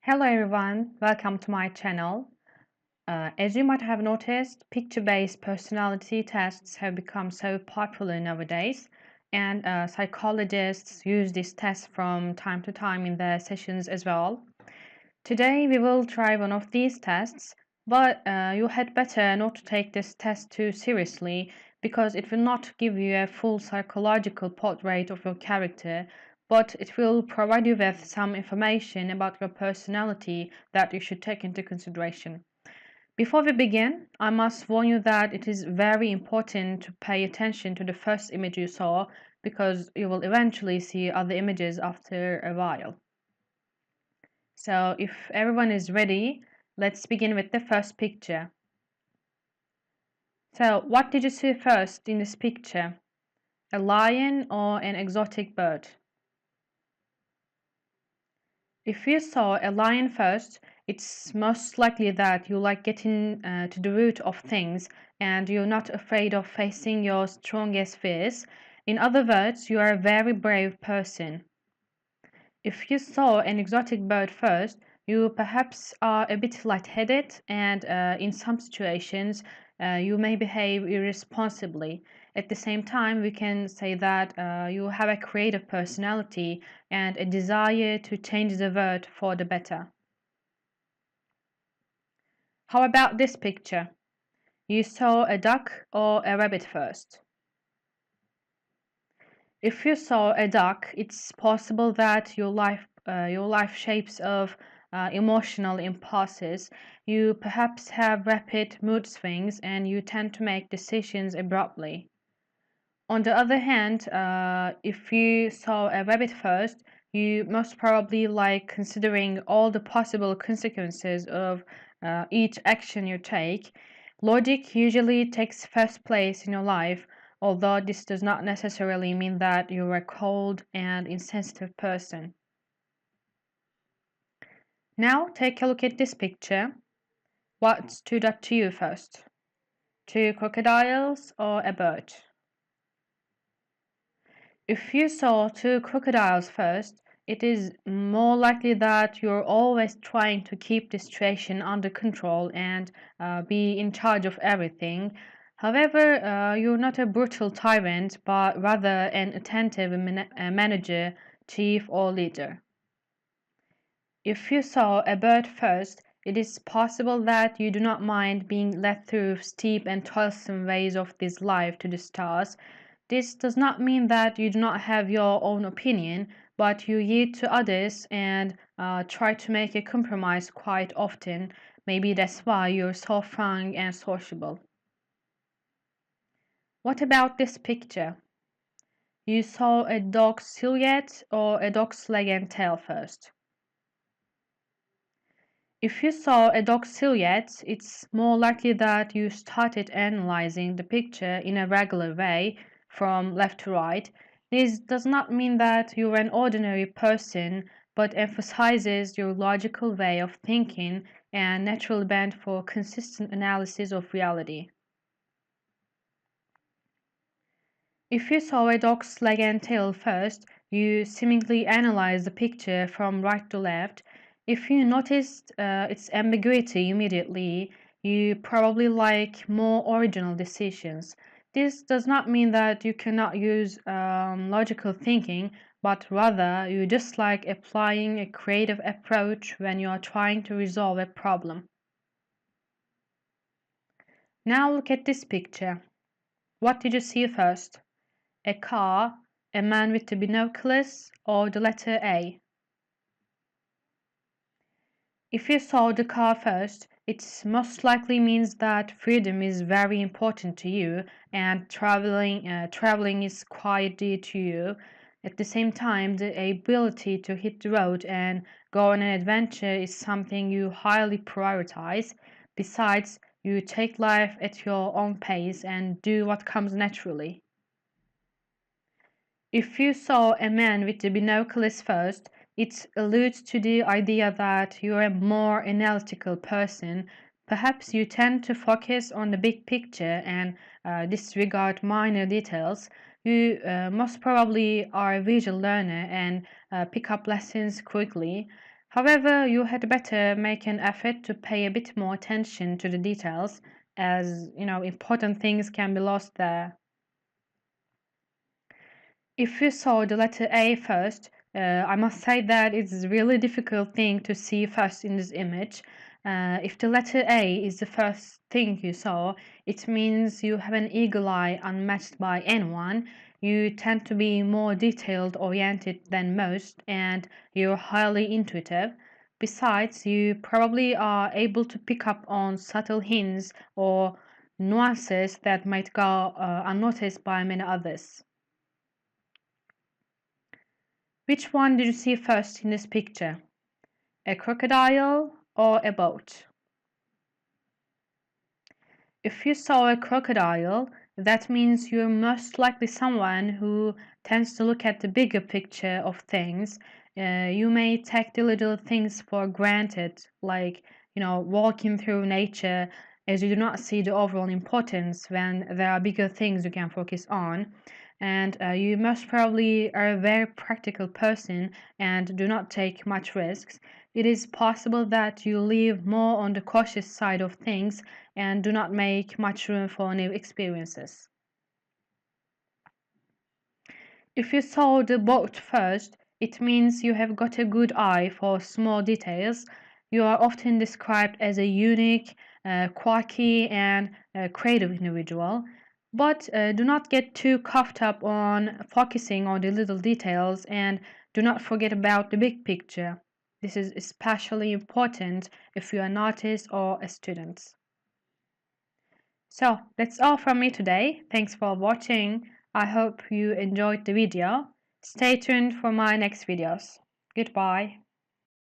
Hello everyone, welcome to my channel. As you might have noticed, picture-based personality tests have become so popular nowadays, and psychologists use this test from time to time in their sessions as well. Today we will try one of these tests, but you had better not to take this test too seriously because it will not give you a full psychological portrait of your character, but it will provide you with some information about your personality that you should take into consideration. Before we begin, I must warn you that it is very important to pay attention to the first image you saw because you will eventually see other images after a while. So if everyone is ready, let's begin with the first picture. So what did you see first in this picture? A lion or an exotic bird? If you saw a lion first, it's most likely that you like getting to the root of things and you're not afraid of facing your strongest fears. In other words, you are a very brave person. If you saw an exotic bird first, you perhaps are a bit lightheaded and in some situations you may behave irresponsibly. At the same time, we can say that you have a creative personality and a desire to change the world for the better. How about this picture? You saw a duck or a rabbit first? If you saw a duck, it's possible that your life shapes of emotional impulses. You perhaps have rapid mood swings and you tend to make decisions abruptly. On the other hand, if you saw a rabbit first, you most probably like considering all the possible consequences of each action you take. Logic usually takes first place in your life, although this does not necessarily mean that you're a cold and insensitive person. Now take a look at this picture. What stood out to you first? Two crocodiles or a bird? If you saw two crocodiles first, it is more likely that you're always trying to keep the situation under control and be in charge of everything. However, you're not a brutal tyrant, but rather an attentive manager, chief, or leader. If you saw a bird first, it is possible that you do not mind being led through steep and toilsome ways of this life to the stars. This does not mean that you do not have your own opinion, but you yield to others and try to make a compromise quite often. Maybe that's why you're so frank and sociable. What about this picture? You saw a dog's silhouette or a dog's leg and tail first? If you saw a dog silhouette, it's more likely that you started analyzing the picture in a regular way, from left to right. This does not mean that you're an ordinary person, but emphasizes your logical way of thinking and natural bent for consistent analysis of reality. If you saw a dog's leg and tail first, you seemingly analyzed the picture from right to left. If you noticed its ambiguity immediately, you probably like more original decisions. This does not mean that you cannot use logical thinking, but rather you just like applying a creative approach when you are trying to resolve a problem. Now look at this picture. What did you see first? A car, a man with the binoculars, or the letter A? If you saw the car first, it most likely means that freedom is very important to you and traveling is quite dear to you. At the same time, the ability to hit the road and go on an adventure is something you highly prioritize. Besides, you take life at your own pace and do what comes naturally. If you saw a man with the binoculars first, it alludes to the idea that you're a more analytical person. Perhaps you tend to focus on the big picture and disregard minor details. You most probably are a visual learner and pick up lessons quickly. However, you had better make an effort to pay a bit more attention to the details, as important things can be lost there. If you saw the letter A first, I must say that it's a really difficult thing to see first in this image. If the letter A is the first thing you saw, it means you have an eagle eye unmatched by anyone. You tend to be more detailed oriented than most, and you're highly intuitive. Besides, you probably are able to pick up on subtle hints or nuances that might go unnoticed by many others. Which one did you see first in this picture? A crocodile or a boat? If you saw a crocodile, that means you're most likely someone who tends to look at the bigger picture of things. You may take the little things for granted, like, walking through nature, as you do not see the overall importance when there are bigger things you can focus on. And you most probably are a very practical person and do not take much risks. It is possible that you live more on the cautious side of things and do not make much room for new experiences. If you saw the boat first, it means you have got a good eye for small details. You are often described as a unique, quirky, and creative individual. But do not get too caught up on focusing on the little details and do not forget about the big picture. This is especially important if you are an artist or a student. So that's all from me today. Thanks for watching. I hope you enjoyed the video. Stay tuned for my next videos. Goodbye.